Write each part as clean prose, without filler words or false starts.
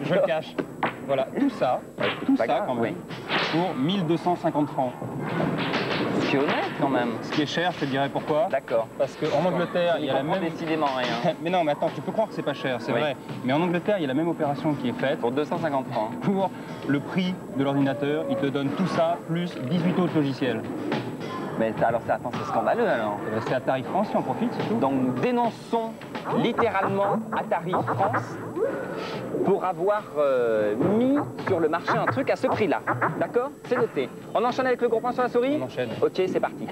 je le cache. Voilà, tout ça quand même, pour 1250 francs. Ce qui est honnête quand même. Ce qui est cher, je te dirais pourquoi. D'accord. Parce qu'en Angleterre, il y a la même... décidément rien. Mais non, mais attends, tu peux croire que c'est pas cher, c'est vrai. Mais en Angleterre, il y a la même opération qui est faite. Pour 250 francs. Pour le prix de l'ordinateur, ils te donnent tout ça, plus 18 autres logiciels. Mais alors, attends, c'est scandaleux alors. C'est à tarif France, si on profite, c'est tout. Donc nous dénonçons littéralement Atari France pour avoir mis sur le marché un truc à ce prix-là. D'accord? C'est noté. On enchaîne avec le gros point sur la souris? On enchaîne. Ok, c'est parti.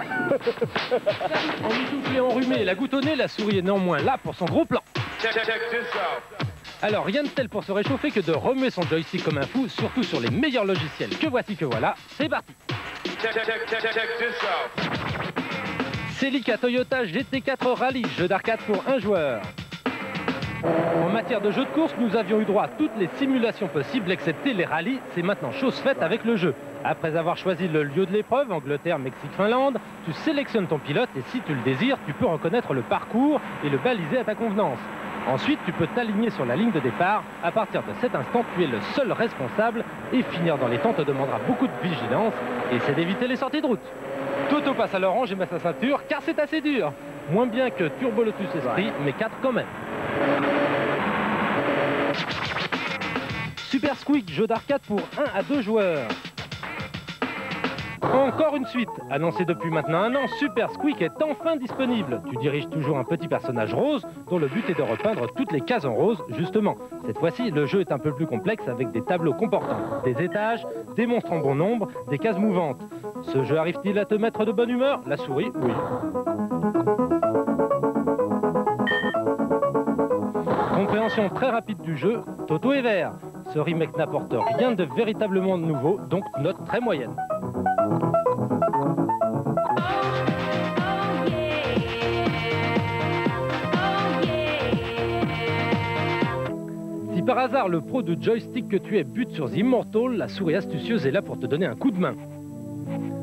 En essoufflé, enrhumé, la goutte au nez, la souris est néanmoins là pour son gros plan. Alors rien de tel pour se réchauffer que de remuer son joystick comme un fou, surtout sur les meilleurs logiciels. Que voici, que voilà, c'est parti. Celica Toyota GT4 Rally, jeu d'arcade pour un joueur. En matière de jeu de course, nous avions eu droit à toutes les simulations possibles, excepté les rallyes. C'est maintenant chose faite avec le jeu. Après avoir choisi le lieu de l'épreuve, Angleterre, Mexique, Finlande, tu sélectionnes ton pilote et si tu le désires, tu peux reconnaître le parcours et le baliser à ta convenance. Ensuite, tu peux t'aligner sur la ligne de départ. À partir de cet instant, tu es le seul responsable et finir dans les temps te demandera beaucoup de vigilance et c'est d'éviter les sorties de route. Toto passe à l'orange et met sa ceinture car c'est assez dur. Moins bien que Turbo Lotus Esprit, mais 4 quand même. Super Squeak, jeu d'arcade pour 1 à 2 joueurs. Encore une suite. Annoncée depuis maintenant un an, Super Squeak est enfin disponible. Tu diriges toujours un petit personnage rose dont le but est de repeindre toutes les cases en rose, justement. Cette fois-ci, le jeu est un peu plus complexe avec des tableaux comportant des étages, des monstres en bon nombre, des cases mouvantes. Ce jeu arrive-t-il à te mettre de bonne humeur? La souris, oui. Compréhension très rapide du jeu, Toto est vert. Ce remake n'apporte rien de véritablement nouveau, donc note très moyenne. Si par hasard le pro de joystick que tu es bute sur The Immortal, la souris astucieuse est là pour te donner un coup de main.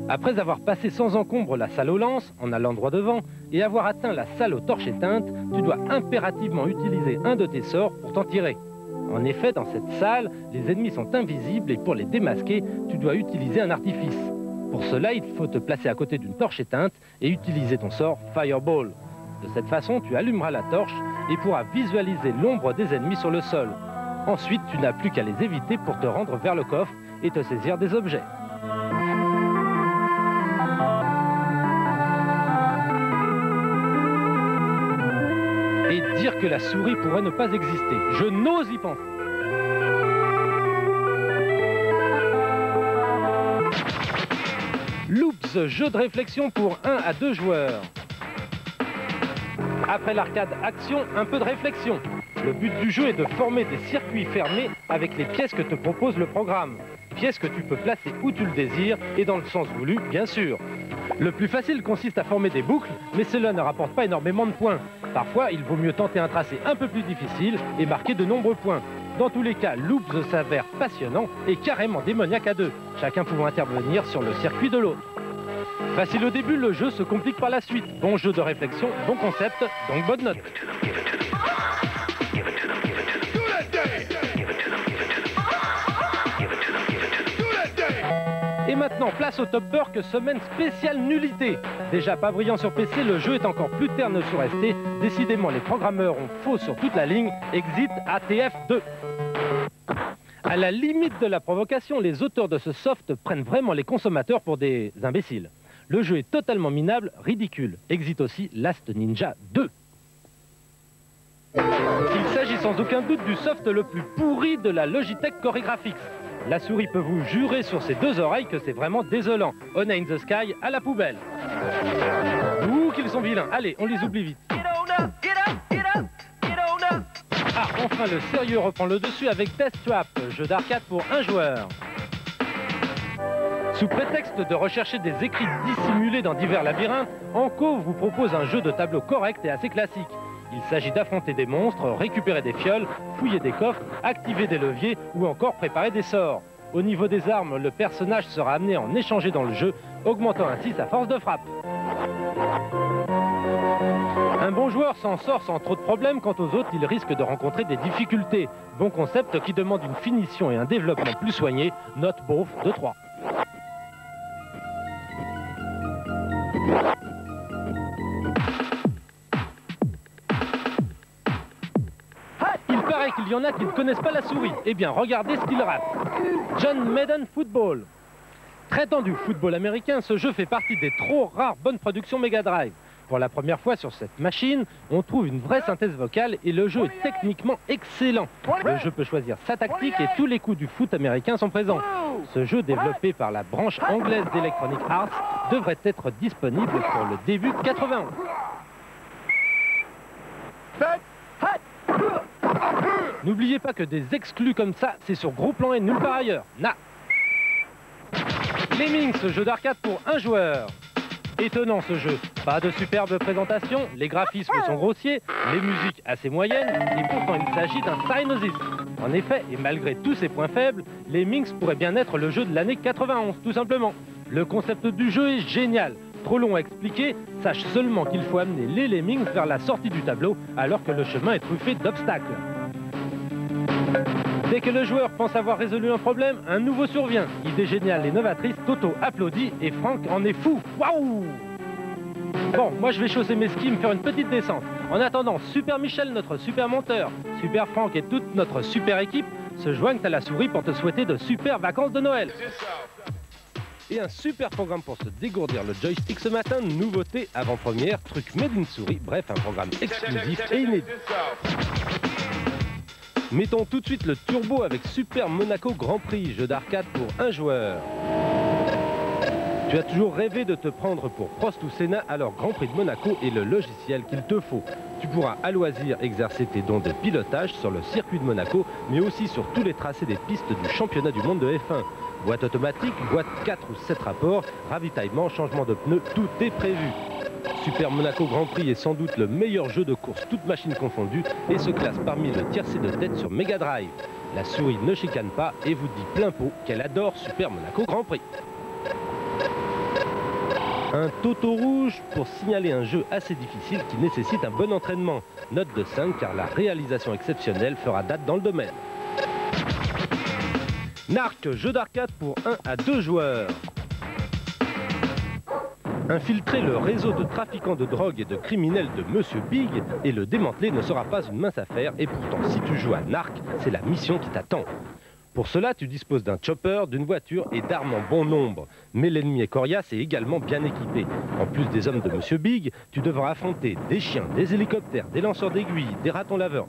Après avoir passé sans encombre la salle aux lances, en allant droit devant, et avoir atteint la salle aux torches éteintes, tu dois impérativement utiliser un de tes sorts pour t'en tirer. En effet, dans cette salle, les ennemis sont invisibles et pour les démasquer, tu dois utiliser un artifice. Pour cela, il faut te placer à côté d'une torche éteinte et utiliser ton sort Fireball. De cette façon, tu allumeras la torche et pourras visualiser l'ombre des ennemis sur le sol. Ensuite, tu n'as plus qu'à les éviter pour te rendre vers le coffre et te saisir des objets. Et dire que la souris pourrait ne pas exister. Je n'ose y penser. Loops, jeu de réflexion pour 1 à 2 joueurs. Après l'arcade action, un peu de réflexion. Le but du jeu est de former des circuits fermés avec les pièces que te propose le programme. Pièces que tu peux placer où tu le désires et dans le sens voulu, bien sûr. Le plus facile consiste à former des boucles, mais cela ne rapporte pas énormément de points. Parfois, il vaut mieux tenter un tracé un peu plus difficile et marquer de nombreux points. Dans tous les cas, Loops s'avère passionnant et carrément démoniaque à deux, chacun pouvant intervenir sur le circuit de l'autre. Facile au début, le jeu se complique par la suite. Bon jeu de réflexion, bon concept, donc bonne note. Et maintenant, place au Top Burk, semaine spéciale nullité. Déjà pas brillant sur PC, le jeu est encore plus terne sur ST. Décidément, les programmeurs ont faux sur toute la ligne. Exit ATF2. À la limite de la provocation, les auteurs de ce soft prennent vraiment les consommateurs pour des imbéciles. Le jeu est totalement minable, ridicule. Exit aussi Last Ninja 2. Il s'agit sans aucun doute du soft le plus pourri de la Logitech Choregraphics. La souris peut vous jurer sur ses deux oreilles que c'est vraiment désolant. Honey in the Sky à la poubelle. Ouh, qu'ils sont vilains. Allez, on les oublie vite. Ah, enfin le sérieux reprend le dessus avec Death Trap, jeu d'arcade pour un joueur. Sous prétexte de rechercher des écrits dissimulés dans divers labyrinthes, Anko vous propose un jeu de tableau correct et assez classique. Il s'agit d'affronter des monstres, récupérer des fioles, fouiller des coffres, activer des leviers ou encore préparer des sorts. Au niveau des armes, le personnage sera amené à en échanger dans le jeu, augmentant ainsi sa force de frappe. Un bon joueur s'en sort sans trop de problèmes, quant aux autres, il risque de rencontrer des difficultés. Bon concept qui demande une finition et un développement plus soigné, note beauf de 3. Il paraît qu'il y en a qui ne connaissent pas la souris. Eh bien, regardez ce qu'il rate. John Madden Football. Traitant du football américain, ce jeu fait partie des trop rares bonnes productions Mega Drive. Pour la première fois sur cette machine, on trouve une vraie synthèse vocale et le jeu est techniquement excellent. Le jeu peut choisir sa tactique et tous les coups du foot américain sont présents. Ce jeu, développé par la branche anglaise d'Electronic Arts, devrait être disponible pour le début 91. N'oubliez pas que des exclus comme ça, c'est sur gros plan et nulle part ailleurs. Lemmings, ce jeu d'arcade pour un joueur. Étonnant ce jeu, pas de superbe présentation, les graphismes sont grossiers, les musiques assez moyennes, et pourtant il s'agit d'un Psygnosis. En effet, et malgré tous ses points faibles, Lemmings pourrait bien être le jeu de l'année 91, tout simplement. Le concept du jeu est génial. Trop long à expliquer, sache seulement qu'il faut amener les Lemmings vers la sortie du tableau, alors que le chemin est truffé d'obstacles. Dès que le joueur pense avoir résolu un problème, un nouveau survient. Idée géniale et novatrice, Toto applaudit et Franck en est fou. Waouh! Bon, moi je vais chausser mes skis, me faire une petite descente. En attendant, Super Michel, notre super monteur, Super Franck et toute notre super équipe se joignent à la souris pour te souhaiter de super vacances de Noël. Et un super programme pour se dégourdir le joystick ce matin, nouveauté, avant-première, truc made in souris, bref, un programme exclusif et inédit. Mettons tout de suite le turbo avec Super Monaco Grand Prix, jeu d'arcade pour un joueur. Tu as toujours rêvé de te prendre pour Prost ou Senna, alors Grand Prix de Monaco est le logiciel qu'il te faut. Tu pourras à loisir exercer tes dons de pilotage sur le circuit de Monaco, mais aussi sur tous les tracés des pistes du championnat du monde de F1. Boîte automatique, boîte 4 ou 7 rapports, ravitaillement, changement de pneus, tout est prévu. Super Monaco Grand Prix est sans doute le meilleur jeu de course, toutes machines confondues, et se classe parmi le tiercé de tête sur Mega Drive. La souris ne chicane pas et vous dit plein pot qu'elle adore Super Monaco Grand Prix. Un Toto rouge pour signaler un jeu assez difficile qui nécessite un bon entraînement. Note de 5 car la réalisation exceptionnelle fera date dans le domaine. Narc, jeu d'arcade pour 1 à 2 joueurs. Infiltrer le réseau de trafiquants de drogue et de criminels de Monsieur Big et le démanteler ne sera pas une mince affaire et pourtant si tu joues à Narc, c'est la mission qui t'attend. Pour cela, tu disposes d'un chopper, d'une voiture et d'armes en bon nombre. Mais l'ennemi est coriace et également bien équipé. En plus des hommes de Monsieur Big, tu devras affronter des chiens, des hélicoptères, des lanceurs d'aiguilles, des ratons laveurs,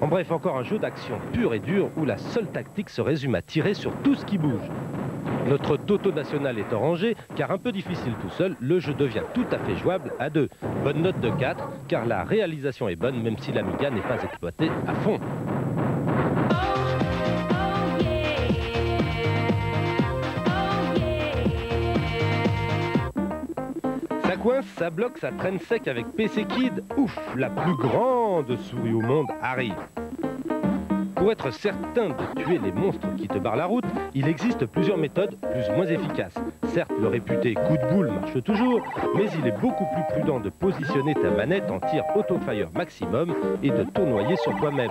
En bref, encore un jeu d'action pur et dur où la seule tactique se résume à tirer sur tout ce qui bouge. Notre Toto national est orangé, car un peu difficile tout seul, le jeu devient tout à fait jouable à 2. Bonne note de 4, car la réalisation est bonne même si l'Amiga n'est pas exploitée à fond. Ça coince, ça bloque, ça traîne sec avec PC Kid. Ouf, la plus grande souris au monde arrive. Pour être certain de tuer les monstres qui te barrent la route, il existe plusieurs méthodes plus ou moins efficaces. Certes, le réputé coup de boule marche toujours, mais il est beaucoup plus prudent de positionner ta manette en tir auto-fire maximum et de tournoyer sur toi-même.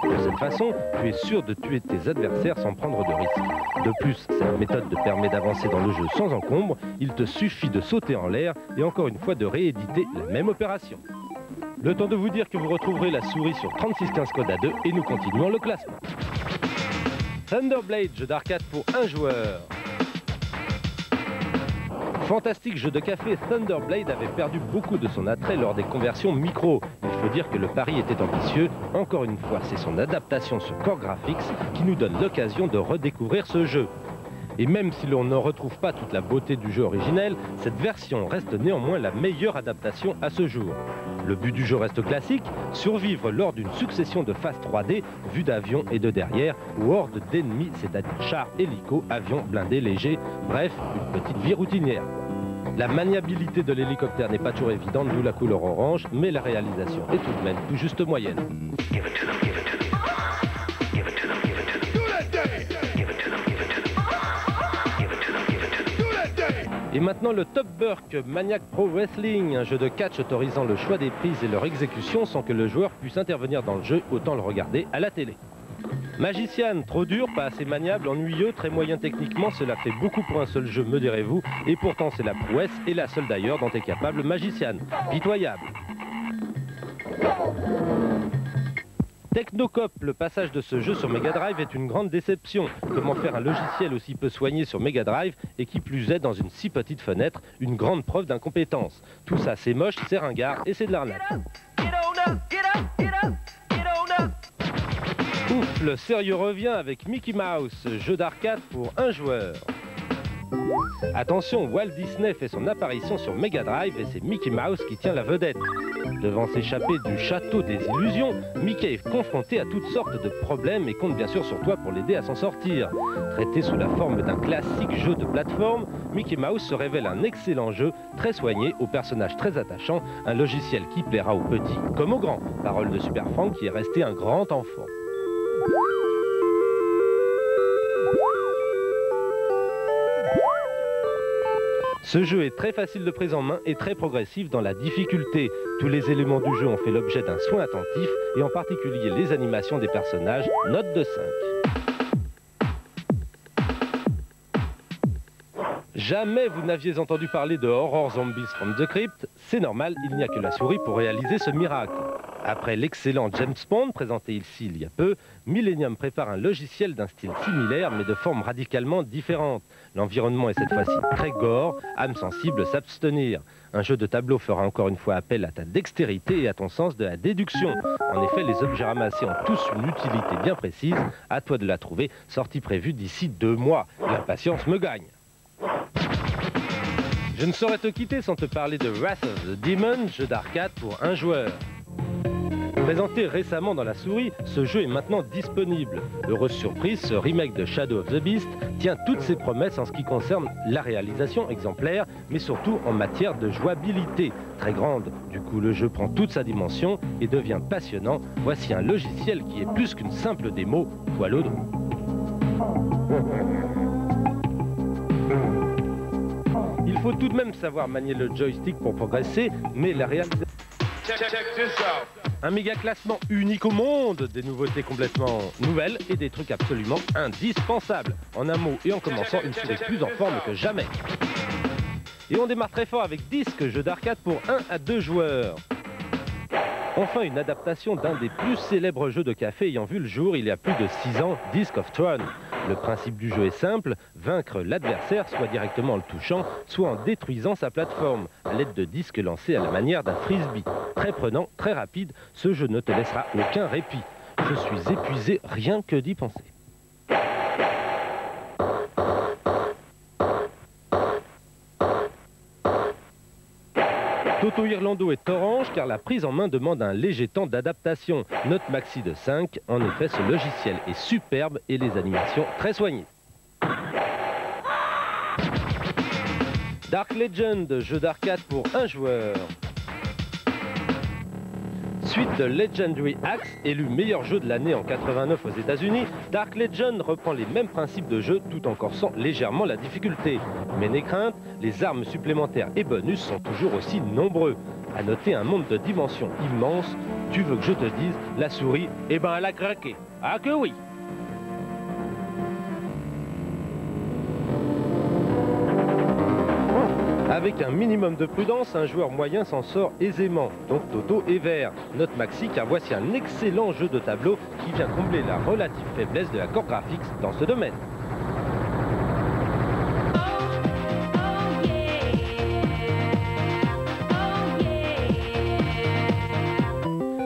De cette façon, tu es sûr de tuer tes adversaires sans prendre de risques. De plus, cette méthode te permet d'avancer dans le jeu sans encombre, il te suffit de sauter en l'air et encore une fois de rééditer la même opération. Le temps de vous dire que vous retrouverez la souris sur 3615 code A2 et nous continuons le classement. Thunderblade, jeu d'arcade pour un joueur. Fantastique jeu de café, Thunderblade avait perdu beaucoup de son attrait lors des conversions micro. Il faut dire que le pari était ambitieux. Encore une fois, c'est son adaptation sur Core Graphics qui nous donne l'occasion de redécouvrir ce jeu. Et même si l'on ne retrouve pas toute la beauté du jeu originel, cette version reste néanmoins la meilleure adaptation à ce jour. Le but du jeu reste classique, survivre lors d'une succession de phases 3D, vues d'avion et de derrière, ou hordes d'ennemis, c'est-à-dire chars, hélicos, avions, blindés, légers, bref, une petite vie routinière. La maniabilité de l'hélicoptère n'est pas toujours évidente, d'où la couleur orange, mais la réalisation est tout de même tout juste moyenne. Et maintenant le Top Burk Maniac Pro Wrestling, un jeu de catch autorisant le choix des prises et leur exécution sans que le joueur puisse intervenir dans le jeu, autant le regarder à la télé. Magician, trop dur, pas assez maniable, ennuyeux, très moyen techniquement, cela fait beaucoup pour un seul jeu, modérez-vous, et pourtant c'est la prouesse, et la seule d'ailleurs dont est capable Magician. Pitoyable. Technocop, le passage de ce jeu sur Mega Drive est une grande déception. Comment faire un logiciel aussi peu soigné sur Mega Drive et qui plus est dans une si petite fenêtre, une grande preuve d'incompétence. Tout ça c'est moche, c'est ringard et c'est de l'arnaque. Ouf, le sérieux revient avec Mickey Mouse, jeu d'arcade pour un joueur. Attention, Walt Disney fait son apparition sur Mega Drive et c'est Mickey Mouse qui tient la vedette. Devant s'échapper du château des illusions, Mickey est confronté à toutes sortes de problèmes et compte bien sûr sur toi pour l'aider à s'en sortir. Traité sous la forme d'un classique jeu de plateforme, Mickey Mouse se révèle un excellent jeu, très soigné, aux personnages très attachants, un logiciel qui plaira aux petits comme aux grands. Parole de Super Frank qui est resté un grand enfant. Ce jeu est très facile de prise en main et très progressif dans la difficulté. Tous les éléments du jeu ont fait l'objet d'un soin attentif et en particulier les animations des personnages, note de 5. Jamais vous n'aviez entendu parler de Horror Zombies from the Crypt, c'est normal, il n'y a que la souris pour réaliser ce miracle. Après l'excellent James Bond, présenté ici il y a peu, Millennium prépare un logiciel d'un style similaire mais de forme radicalement différente. L'environnement est cette fois-ci très gore, âme sensible s'abstenir. Un jeu de tableau fera encore une fois appel à ta dextérité et à ton sens de la déduction. En effet, les objets ramassés ont tous une utilité bien précise, à toi de la trouver, sortie prévue d'ici 2 mois. L'impatience me gagne. Je ne saurais te quitter sans te parler de Wrath of the Demon, jeu d'arcade pour un joueur. Présenté récemment dans la souris, ce jeu est maintenant disponible. Heureuse surprise, ce remake de Shadow of the Beast tient toutes ses promesses en ce qui concerne la réalisation exemplaire, mais surtout en matière de jouabilité très grande. Du coup, le jeu prend toute sa dimension et devient passionnant. Voici un logiciel qui est plus qu'une simple démo, poil au dos. Il faut tout de même savoir manier le joystick pour progresser, mais la réalisation... Un méga classement unique au monde, des nouveautés complètement nouvelles et des trucs absolument indispensables. En un mot et en commençant, une souris plus en forme que jamais. Et on démarre très fort avec Disc, jeu d'arcade pour 1 à 2 joueurs. Enfin, une adaptation d'un des plus célèbres jeux de café ayant vu le jour il y a plus de 6 ans, Disc of Tron. Le principe du jeu est simple, vaincre l'adversaire soit directement en le touchant, soit en détruisant sa plateforme, à l'aide de disques lancés à la manière d'un frisbee. Très prenant, très rapide, ce jeu ne te laissera aucun répit. Je suis épuisé rien que d'y penser. Toto Irlando est orange car la prise en main demande un léger temps d'adaptation. Note maxi de 5, en effet ce logiciel est superbe et les animations très soignées. Dark Legend, jeu d'arcade pour un joueur. Suite de Legendary Axe, élu meilleur jeu de l'année en 89 aux États-Unis, Dark Legend reprend les mêmes principes de jeu tout en corsant légèrement la difficulté. Mais n'aie crainte, les armes supplémentaires et bonus sont toujours aussi nombreux. À noter un monde de dimensions immense. Tu veux que je te dise, la souris, eh ben elle a craqué. Ah que oui! Avec un minimum de prudence, un joueur moyen s'en sort aisément. Donc Toto est vert. Note maxi car voici un excellent jeu de tableau qui vient combler la relative faiblesse de la Core Graphics dans ce domaine.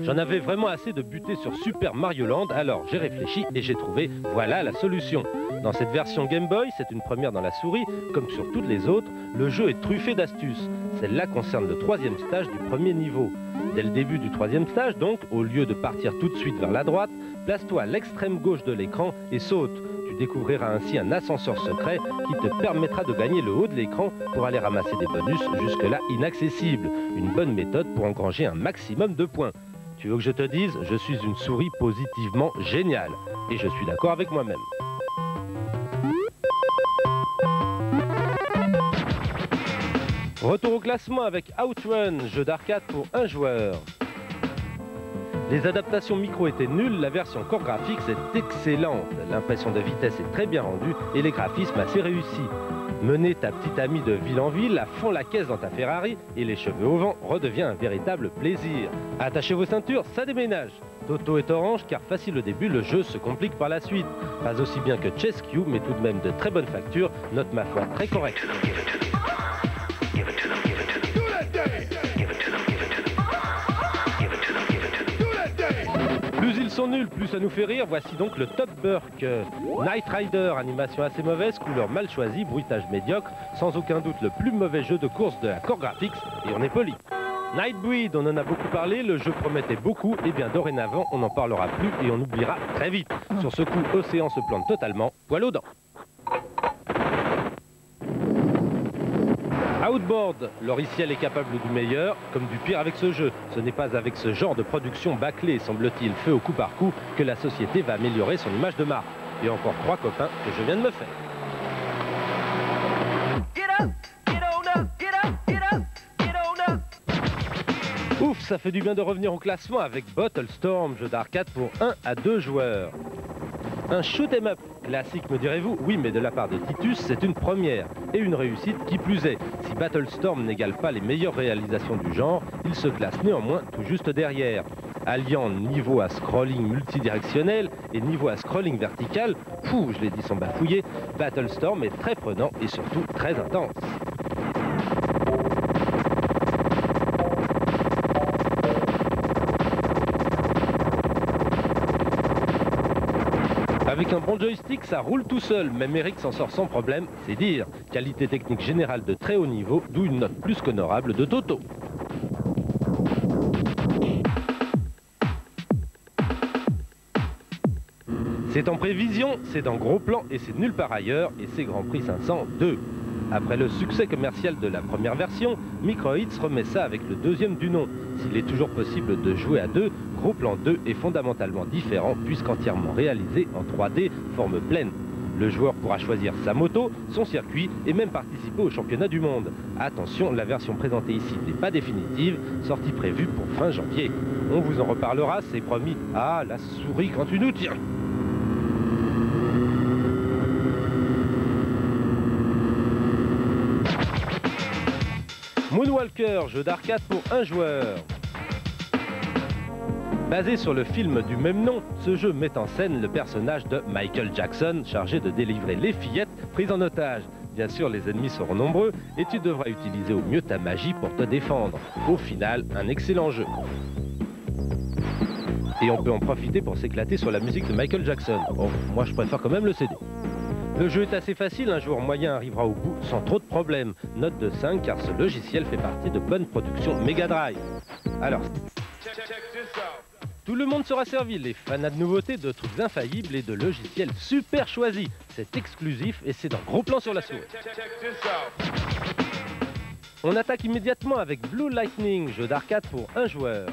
J'en avais vraiment assez de buter sur Super Mario Land, alors j'ai réfléchi et j'ai trouvé, voilà la solution. Dans cette version Game Boy, c'est une première dans la souris, comme sur toutes les autres, le jeu est truffé d'astuces. Celle-là concerne le 3e stage du premier niveau. Dès le début du 3e stage, donc, au lieu de partir tout de suite vers la droite, place-toi à l'extrême gauche de l'écran et saute. Tu découvriras ainsi un ascenseur secret qui te permettra de gagner le haut de l'écran pour aller ramasser des bonus jusque-là inaccessibles. Une bonne méthode pour engranger un maximum de points. Tu veux que je te dise, je suis une souris positivement géniale. Et je suis d'accord avec moi-même. Retour au classement avec Outrun, jeu d'arcade pour un joueur. Les adaptations micro étaient nulles, la version Core Graphics est excellente. L'impression de vitesse est très bien rendue et les graphismes assez réussis. Mener ta petite amie de ville en ville, à fond la caisse dans ta Ferrari et les cheveux au vent redevient un véritable plaisir. Attachez vos ceintures, ça déménage. Toto est orange car facile au début, le jeu se complique par la suite. Pas aussi bien que Chess-Q, mais tout de même de très bonne facture, note ma foi très correcte. Plus ils sont nuls, plus ça nous fait rire, voici donc le Top Burk. Knight Rider, animation assez mauvaise, couleur mal choisie, bruitage médiocre, sans aucun doute le plus mauvais jeu de course de la Core Graphics, et on est poli. Nightbreed, on en a beaucoup parlé, le jeu promettait beaucoup, et bien dorénavant on n'en parlera plus et on oubliera très vite. Sur ce coup, Océan se plante totalement, poil aux dents. Outboard, Loriciel est capable du meilleur, comme du pire avec ce jeu. Ce n'est pas avec ce genre de production bâclée, semble-t-il, fait au coup par coup, que la société va améliorer son image de marque. Et encore 3 copains que je viens de me faire. Ouf, ça fait du bien de revenir au classement avec Battlestorm, jeu d'arcade pour 1 à 2 joueurs. Un shoot 'em up classique, me direz-vous? Oui, mais de la part de Titus, c'est une première. Et une réussite qui plus est. Si Battlestorm n'égale pas les meilleures réalisations du genre, il se classe néanmoins tout juste derrière. Alliant niveau à scrolling multidirectionnel et niveau à scrolling vertical, fou, je l'ai dit sans bafouiller, Battlestorm est très prenant et surtout très intense. Avec un bon joystick, ça roule tout seul, même Eric s'en sort sans problème, c'est dire. Qualité technique générale de très haut niveau, d'où une note plus qu'honorable de Toto. C'est en prévision, c'est dans gros plan et c'est nulle part ailleurs, et c'est Grand Prix 502. Après le succès commercial de la première version, Microhits remet ça avec le deuxième du nom. S'il est toujours possible de jouer à deux, Gros Plan 2 est fondamentalement différent puisqu'entièrement réalisé en 3D, forme pleine. Le joueur pourra choisir sa moto, son circuit et même participer au championnat du monde. Attention, la version présentée ici n'est pas définitive, sortie prévue pour fin janvier. On vous en reparlera, c'est promis. Ah, la souris quand tu nous tiens! Moonwalker, jeu d'arcade pour un joueur. Basé sur le film du même nom, ce jeu met en scène le personnage de Michael Jackson, chargé de délivrer les fillettes prises en otage. Bien sûr, les ennemis seront nombreux et tu devras utiliser au mieux ta magie pour te défendre. Au final, un excellent jeu. Et on peut en profiter pour s'éclater sur la musique de Michael Jackson. Oh, moi je préfère quand même le CD. Le jeu est assez facile, un joueur moyen arrivera au bout sans trop de problèmes. Note de 5 car ce logiciel fait partie de bonnes productions Mega Drive. Alors, tout le monde sera servi, les fanats de nouveautés, de trucs infaillibles et de logiciels super choisis. C'est exclusif et c'est dans Gros Plan sur la souris. On attaque immédiatement avec Blue Lightning, jeu d'arcade pour un joueur.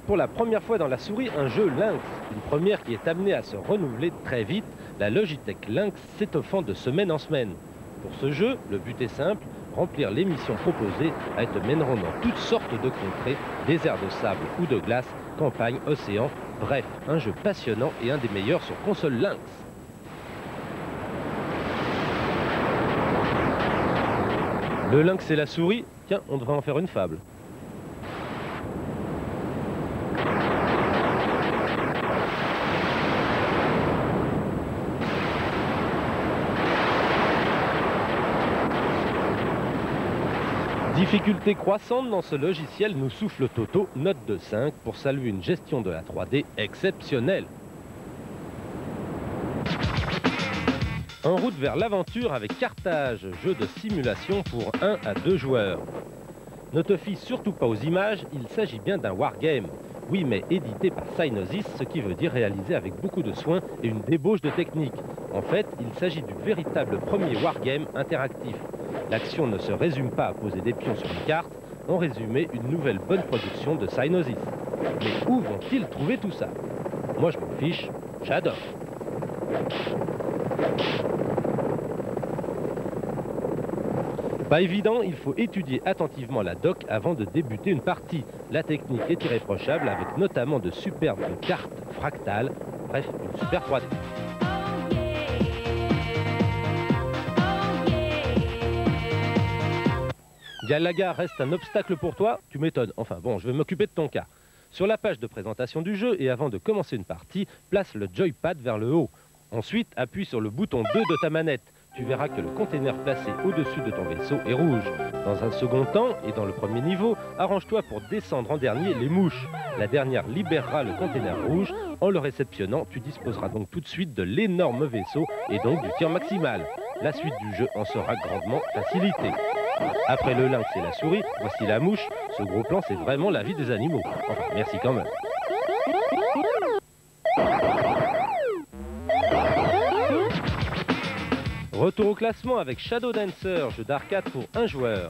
Pour la première fois dans la souris, un jeu Lynx, une première qui est amenée à se renouveler très vite, la Logitech Lynx s'étoffant de semaine en semaine. Pour ce jeu, le but est simple, remplir les missions proposées, elles te mèneront dans toutes sortes de contrées, déserts de sable ou de glace, campagne, océan, bref, un jeu passionnant et un des meilleurs sur console Lynx. Le Lynx et la souris, tiens, on devrait en faire une fable. Difficulté croissante dans ce logiciel, nous souffle Toto, note de 5 pour saluer une gestion de la 3D exceptionnelle. En route vers l'aventure avec Carthage, jeu de simulation pour 1 à 2 joueurs. Ne te fie surtout pas aux images, il s'agit bien d'un wargame. Oui, mais édité par Psygnosis, ce qui veut dire réalisé avec beaucoup de soin et une débauche de technique. En fait, il s'agit du véritable premier wargame interactif. L'action ne se résume pas à poser des pions sur une carte, en résumé, une nouvelle bonne production de Psygnosis. Mais où vont-ils trouver tout ça? Moi je m'en fiche, j'adore. Pas évident, il faut étudier attentivement la doc avant de débuter une partie. La technique est irréprochable avec notamment de superbes cartes fractales, bref, une super 3D. Galaga reste un obstacle pour toi? Tu m'étonnes. Enfin bon, je vais m'occuper de ton cas. Sur la page de présentation du jeu et avant de commencer une partie, place le joypad vers le haut. Ensuite, appuie sur le bouton 2 de ta manette. Tu verras que le container placé au-dessus de ton vaisseau est rouge. Dans un second temps, et dans le premier niveau, arrange-toi pour descendre en dernier les mouches. La dernière libérera le container rouge. En le réceptionnant, tu disposeras donc tout de suite de l'énorme vaisseau et donc du tir maximal. La suite du jeu en sera grandement facilitée. Après le lynx et la souris, voici la mouche. Ce gros plan, c'est vraiment la vie des animaux. Enfin, merci quand même. Retour au classement avec Shadow Dancer, jeu d'arcade pour un joueur.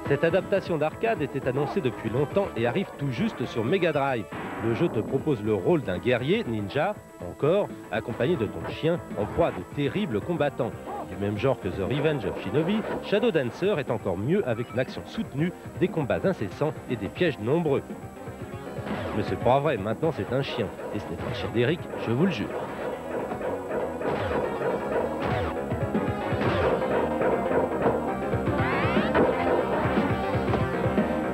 Cette adaptation d'arcade était annoncée depuis longtemps et arrive tout juste sur Mega Drive. Le jeu te propose le rôle d'un guerrier, ninja, encore, accompagné de ton chien en proie à de terribles combattants. Du même genre que The Revenge of Shinobi, Shadow Dancer est encore mieux avec une action soutenue, des combats incessants et des pièges nombreux. Mais c'est pas vrai, maintenant c'est un chien. Et ce n'est pas le chien d'Eric, je vous le jure.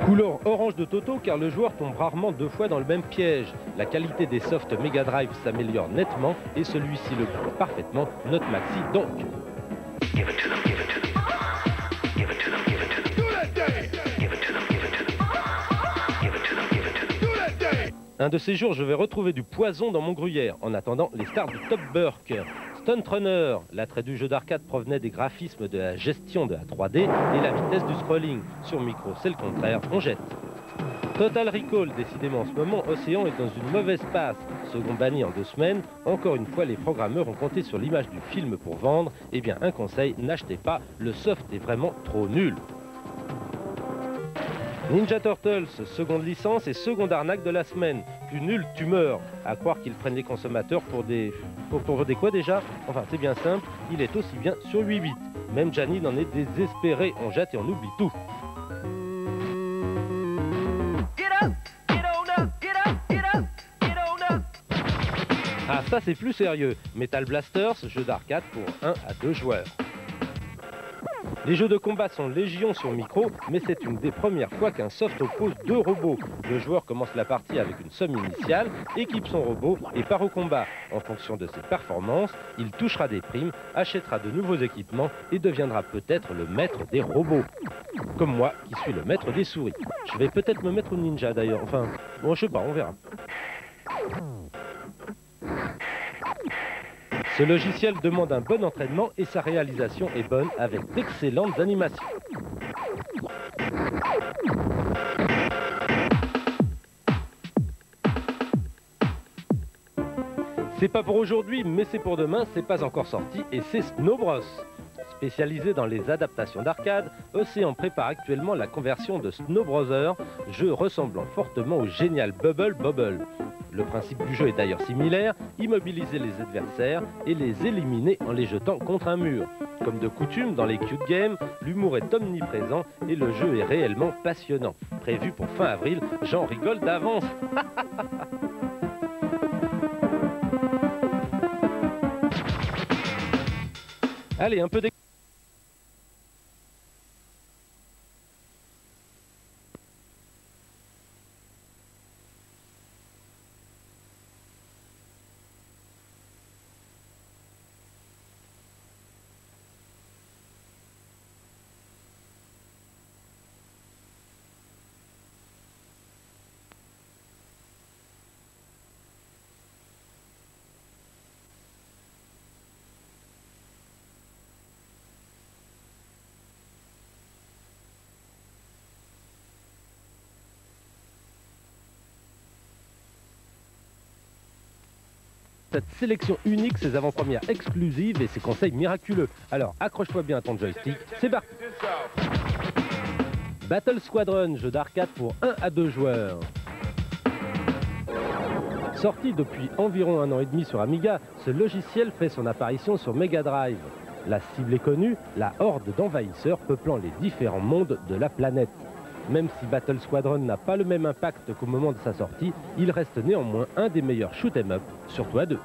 Couleur orange de Toto car le joueur tombe rarement 2 fois dans le même piège. La qualité des softs Mega Drive s'améliore nettement et celui-ci le prouve parfaitement, note maxi donc. Un de ces jours, je vais retrouver du poison dans mon gruyère, en attendant les stars du Top Burk. Stunt Runner, l'attrait du jeu d'arcade provenait des graphismes de la gestion de la 3D et la vitesse du scrolling. Sur micro, c'est le contraire, on jette. Total Recall, décidément en ce moment, Océan est dans une mauvaise passe. Second banni en 2 semaines, encore une fois les programmeurs ont compté sur l'image du film pour vendre. Eh bien un conseil, n'achetez pas, le soft est vraiment trop nul. Ninja Turtles, seconde licence et seconde arnaque de la semaine. Plus nul, tu meurs. À croire qu'ils prennent les consommateurs pour des... Pour des quoi déjà? Enfin, c'est bien simple, il est aussi bien sur 8 bits. Même Janine en est désespéré, on jette et on oublie tout. Ah, ça c'est plus sérieux. Metal Blasters, jeu d'arcade pour 1 à 2 joueurs. Les jeux de combat sont légion sur micro, mais c'est une des premières fois qu'un soft oppose 2 robots. Le joueur commence la partie avec une somme initiale, équipe son robot et part au combat. En fonction de ses performances, il touchera des primes, achètera de nouveaux équipements et deviendra peut-être le maître des robots. Comme moi, qui suis le maître des souris. Je vais peut-être me mettre au ninja d'ailleurs, enfin, bon je sais pas, on verra. Ce logiciel demande un bon entraînement et sa réalisation est bonne avec d'excellentes animations. C'est pas pour aujourd'hui, mais c'est pour demain, c'est pas encore sorti et c'est Snow Bros. Spécialisé dans les adaptations d'arcade, Océan prépare actuellement la conversion de Snow Brothers, jeu ressemblant fortement au génial Bubble Bobble. Le principe du jeu est d'ailleurs similaire, immobiliser les adversaires et les éliminer en les jetant contre un mur. Comme de coutume dans les cute games, l'humour est omniprésent et le jeu est réellement passionnant. Prévu pour fin avril, j'en rigole d'avance. Allez, un peu d'écoute. Cette sélection unique, ses avant-premières exclusives et ses conseils miraculeux. Alors accroche-toi bien à ton joystick, c'est parti. Battle Squadron, jeu d'arcade pour 1 à 2 joueurs. Sorti depuis environ 1 an et demi sur Amiga, ce logiciel fait son apparition sur Mega Drive. La cible est connue, la horde d'envahisseurs peuplant les différents mondes de la planète. Même si Battle Squadron n'a pas le même impact qu'au moment de sa sortie, il reste néanmoins un des meilleurs shoot 'em up, surtout à deux.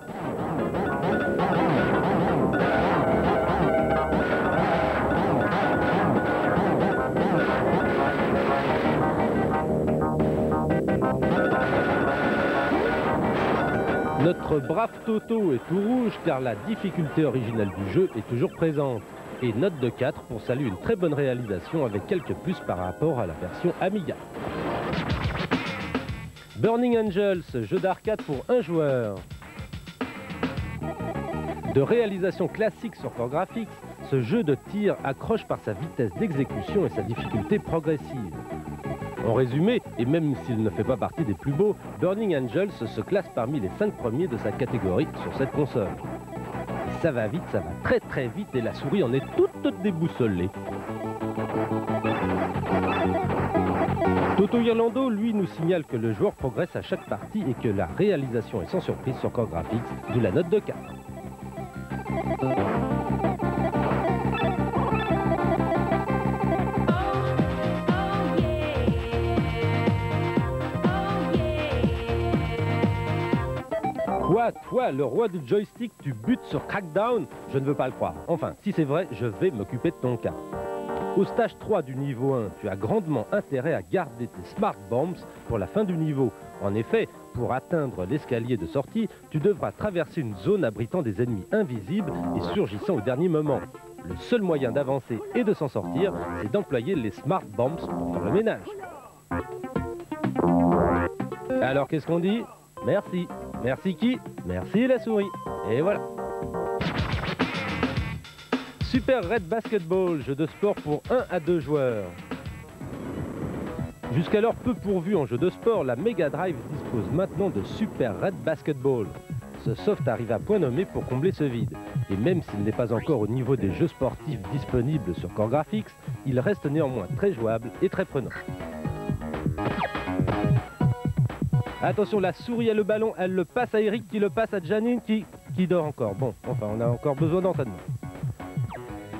Notre brave Toto est tout rouge car la difficulté originelle du jeu est toujours présente. Et note de 4 pour saluer une très bonne réalisation avec quelques plus par rapport à la version Amiga. Burning Angels, jeu d'arcade pour un joueur. De réalisation classique sur Core Graphics, ce jeu de tir accroche par sa vitesse d'exécution et sa difficulté progressive. En résumé, et même s'il ne fait pas partie des plus beaux, Burning Angels se classe parmi les 5 premiers de sa catégorie sur cette console. Ça va vite, ça va très très vite et la souris en est toute déboussolée. Toto Irlando, lui, nous signale que le joueur progresse à chaque partie et que la réalisation est sans surprise sur Core Graphics, d'où la note de 4. Quoi, toi, le roi du joystick, tu butes sur Crackdown? Je ne veux pas le croire. Enfin, si c'est vrai, je vais m'occuper de ton cas. Au stage 3 du niveau 1, tu as grandement intérêt à garder tes Smart Bombs pour la fin du niveau. En effet, pour atteindre l'escalier de sortie, tu devras traverser une zone abritant des ennemis invisibles et surgissant au dernier moment. Le seul moyen d'avancer et de s'en sortir, c'est d'employer les Smart Bombs pour faire le ménage. Alors, qu'est-ce qu'on dit? Merci. Merci qui? Merci la souris. Et voilà. Super Red Basketball, jeu de sport pour 1 à 2 joueurs. Jusqu'alors peu pourvu en jeu de sport, la Mega Drive dispose maintenant de Super Red Basketball. Ce soft arrive à point nommé pour combler ce vide. Et même s'il n'est pas encore au niveau des jeux sportifs disponibles sur Core Graphics, il reste néanmoins très jouable et très prenant. Attention, la souris a le ballon, elle le passe à Eric, qui le passe à Janine, qui dort encore. Bon, enfin, on a encore besoin d'entraînement.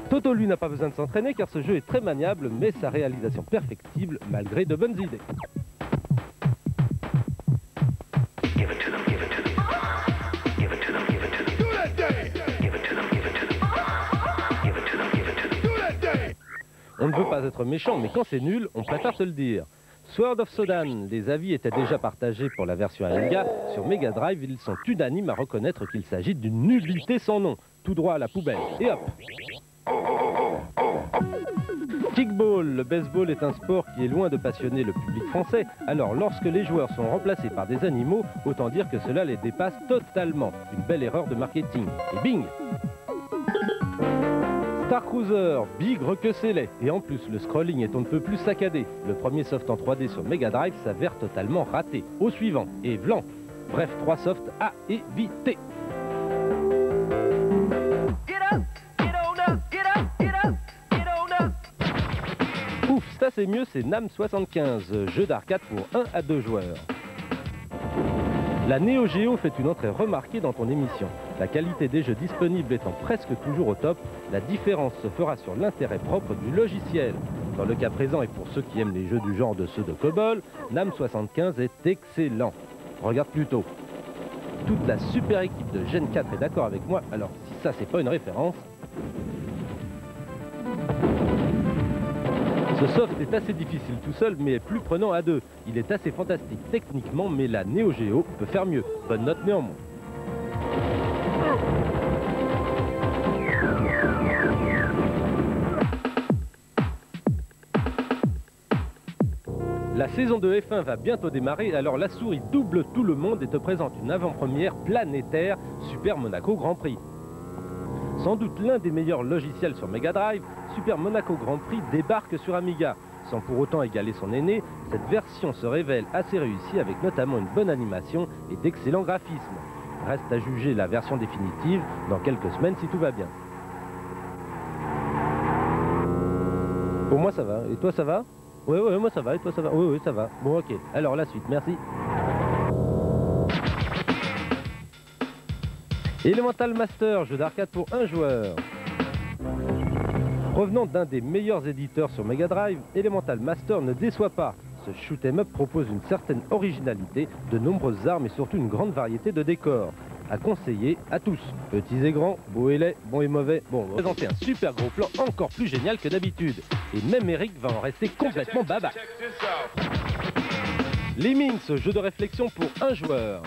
Toto, lui, n'a pas besoin de s'entraîner, car ce jeu est très maniable, mais sa réalisation perfectible, malgré de bonnes idées. On ne veut pas être méchant, mais quand c'est nul, on préfère se le dire. Sword of Sodan, les avis étaient déjà partagés pour la version Amiga. Sur Mega Drive, ils sont unanimes à reconnaître qu'il s'agit d'une nullité sans nom. Tout droit à la poubelle. Et hop! Kickball, le baseball est un sport qui est loin de passionner le public français. Alors, lorsque les joueurs sont remplacés par des animaux, autant dire que cela les dépasse totalement. Une belle erreur de marketing. Et bing! Star Cruiser, bigre que c'est laid. Et en plus, le scrolling est on ne peut plus saccadé. Le premier soft en 3D sur Mega Drive s'avère totalement raté. Au suivant, et vlan. Bref, 3 softs à éviter. Ouf, ça c'est mieux, c'est NAM 75, jeu d'arcade pour 1 à 2 joueurs. La Neo Geo fait une entrée remarquée dans ton émission. La qualité des jeux disponibles étant presque toujours au top, la différence se fera sur l'intérêt propre du logiciel. Dans le cas présent et pour ceux qui aiment les jeux du genre de ceux de COBOL, NAM 75 est excellent. Regarde plutôt. Toute la super équipe de Gen 4 est d'accord avec moi, alors si ça c'est pas une référence... Ce soft est assez difficile tout seul, mais est plus prenant à deux. Il est assez fantastique techniquement, mais la Neo Geo peut faire mieux. Bonne note néanmoins. La saison de F1 va bientôt démarrer, alors la souris double tout le monde et te présente une avant-première planétaire Super Monaco Grand Prix. Sans doute l'un des meilleurs logiciels sur Mega Drive, Super Monaco Grand Prix débarque sur Amiga. Sans pour autant égaler son aîné, cette version se révèle assez réussie avec notamment une bonne animation et d'excellents graphismes. Reste à juger la version définitive dans quelques semaines si tout va bien. Pour moi ça va, et toi ça va? Oui, moi ça va, et toi ça va? Oui, ça va. Bon ok, alors la suite, merci. Elemental Master, jeu d'arcade pour un joueur. Provenant d'un des meilleurs éditeurs sur Mega Drive, Elemental Master ne déçoit pas. Ce shoot 'em up propose une certaine originalité, de nombreuses armes et surtout une grande variété de décors. À conseiller à tous, petits et grands, beaux et laids, bons et mauvais. Bon, on va présenter un super gros plan encore plus génial que d'habitude. Et même Eric va en rester complètement baba. Lemmings, jeu de réflexion pour un joueur.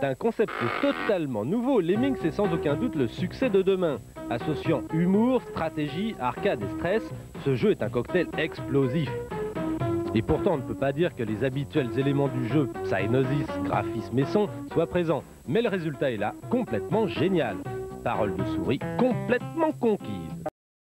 D'un concept totalement nouveau, Lemmings est sans aucun doute le succès de demain. Associant humour, stratégie, arcade et stress, ce jeu est un cocktail explosif. Et pourtant, on ne peut pas dire que les habituels éléments du jeu, Psygnosis, graphisme et son, soient présents. Mais le résultat est là, complètement génial. Parole de souris complètement conquise.